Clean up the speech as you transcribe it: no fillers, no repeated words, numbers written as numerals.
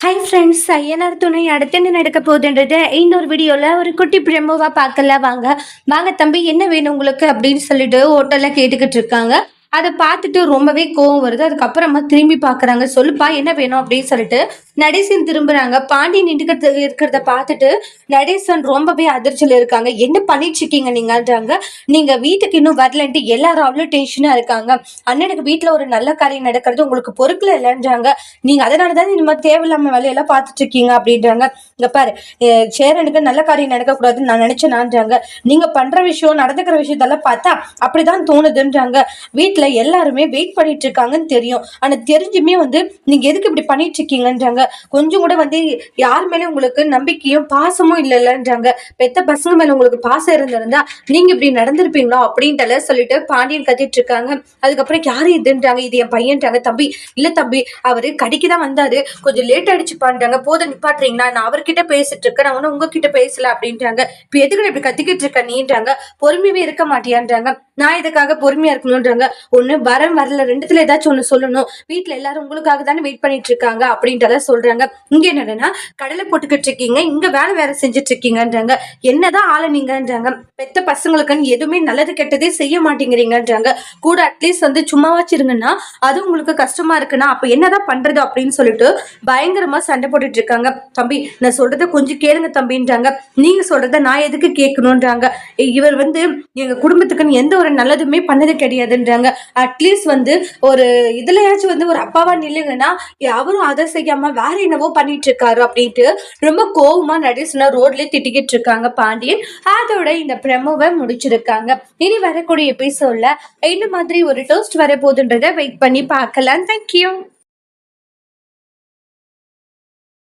Hi friends, Ayyanar துணை அடுத்து என்ன நடக்க போகுதுன்றது இந்த ஒரு வீடியோவில் ஒரு குட்டி பிரமோவாக பார்க்கலாம். வாங்க வாங்க தம்பி, என்ன வேணும் உங்களுக்கு அப்படின்னு சொல்லிட்டு ஹோட்டலில் கேட்டுக்கிட்டு இருக்காங்க. அதை பார்த்துட்டு ரொம்பவே கோவம் வருது. அதுக்கப்புறமா திரும்பி பார்க்குறாங்க. சொல்லுப்பா என்ன வேணும் அப்படின்னு சொல்லிட்டு நடேசன் திரும்புறாங்க. பாண்டி நின்றுக்கிறது இருக்கிறத பார்த்துட்டு நடேசன் ரொம்பவே அதிர்ச்சியில் இருக்காங்க. என்ன பண்ணிட்டு இருக்கீங்க நீங்கன்றாங்க. நீங்க வீட்டுக்கு இன்னும் வரலன்ட்டு எல்லாரும் அவ்வளோ டென்ஷனா இருக்காங்க. அண்ணனுக்கு வீட்டில் ஒரு நல்ல காரியம் நடக்கிறது உங்களுக்கு பொறுக்கல இல்லைன்றாங்க. நீங்க அதனால தான் இந்த மாதிரி தேவையில்லாம வேலையெல்லாம் பார்த்துட்டு இருக்கீங்க அப்படின்றாங்க. இங்க பாரு, சேரனுக்கு நல்ல காரியம் நடக்கக்கூடாதுன்னு நான் நினைச்சேனான்றாங்க. நீங்க பண்ற விஷயம் நடந்துக்கிற விஷயத்தெல்லாம் பார்த்தா அப்படிதான் தோணுதுன்றாங்க. வீட்டுல எல்லாருமே வெயிட் பண்ணிட்டு இருக்காங்கன்னு தெரியும். ஆனா தெரிஞ்சுமே நீங்க எதுக்கு இப்படி பண்ணிட்டு இருக்கீங்கன்றாங்க. கொஞ்சம் கூட யார் மேலே உங்களுக்கு நம்பிக்கையும் பாசமும் இல்லைன்றாங்க. பெத்த பசங்க மேல உங்களுக்கு பாசம் இருந்திருந்தா நீங்க இப்படி நடந்திருப்பீங்களா அப்படின்ட்டு சொல்லிட்டு பாண்டியன் கத்திட்டு இருக்காங்க. அதுக்கப்புறம் யாரு இதுன்றாங்க. இது என் பையன்றாங்க. தம்பி இல்ல தம்பி, அவரு கடைக்கு தான் வந்தாரு, கொஞ்சம் லேட் ஆயிடுச்சு பாண்டாங்க. போதும் நிப்பாட்டுறீங்களா, நான் அவர்கிட்ட பேசிட்டு இருக்கேன், நான் ஒன்னும் உங்ககிட்ட பேசல அப்படின்றாங்க. இப்ப எதுக்கு இப்படி கத்திக்கிட்டு இருக்க நீன்றாங்க. பொறுமையே இருக்க மாட்டியான்றாங்க. நான் இதுக்காக பொறுமையா இருக்கணும்ன்றாங்க. ஒண்ணு வரல, ரெண்டுத்துல ஏதாச்சும் ஒண்ணு சொல்லணும். வீட்டுல எல்லாரும் உங்களுக்காக தானே வெயிட் பண்ணிட்டு இருக்காங்க அப்படின்றத சொல்றாங்க. இங்க என்னன்னா கடலை போட்டுக்கிட்டு இருக்கீங்க, இங்க வேலை செஞ்சுட்டு இருக்கீங்கன்றாங்க. என்னதான் ஆள நீங்கன்றாங்க. பெத்த பசங்களுக்குன்னு எதுவுமே நல்லது கெட்டதே செய்ய மாட்டேங்கிறீங்கன்றாங்க. கூட அட்லீஸ்ட் சும்மாவாச்சிருங்கன்னா அது உங்களுக்கு கஷ்டமா இருக்குன்னா அப்ப என்னதான் பண்றது அப்படின்னு சொல்லிட்டு பயங்கரமா சண்டை போட்டுட்டு இருக்காங்க. தம்பி நான் சொல்றத கொஞ்சம் கேளுங்க தம்பின்றாங்க. நீங்க சொல்றத நான் எதுக்கு கேட்கணும்ன்றாங்க. இவர் எங்க குடும்பத்துக்குன்னு எந்த ஒரு நல்லதுமே பண்ணது கிடையாதுன்றாங்க. அட்லீஸ்ட் ஒரு இதுலயாச்சும் ஒரு அப்பாவா நில்லுங்கன்னா அவரும் அதை செய்யாம வேற என்னவோ பண்ணிட்டு இருக்காரு அப்படின்ட்டு ரொம்ப கோவமா நடேசனா ரோட்ல திட்டிக்கிட்டு இருக்காங்க பாண்டியன். அதோட இந்த பிரமோவை முடிச்சிருக்காங்க. இனி வரக்கூடிய எபிசோட்ல இந்த மாதிரி ஒரு டோஸ்ட் வர போதுன்றதை வெயிட் பண்ணி பார்க்கலாம். தேங்க்யூ.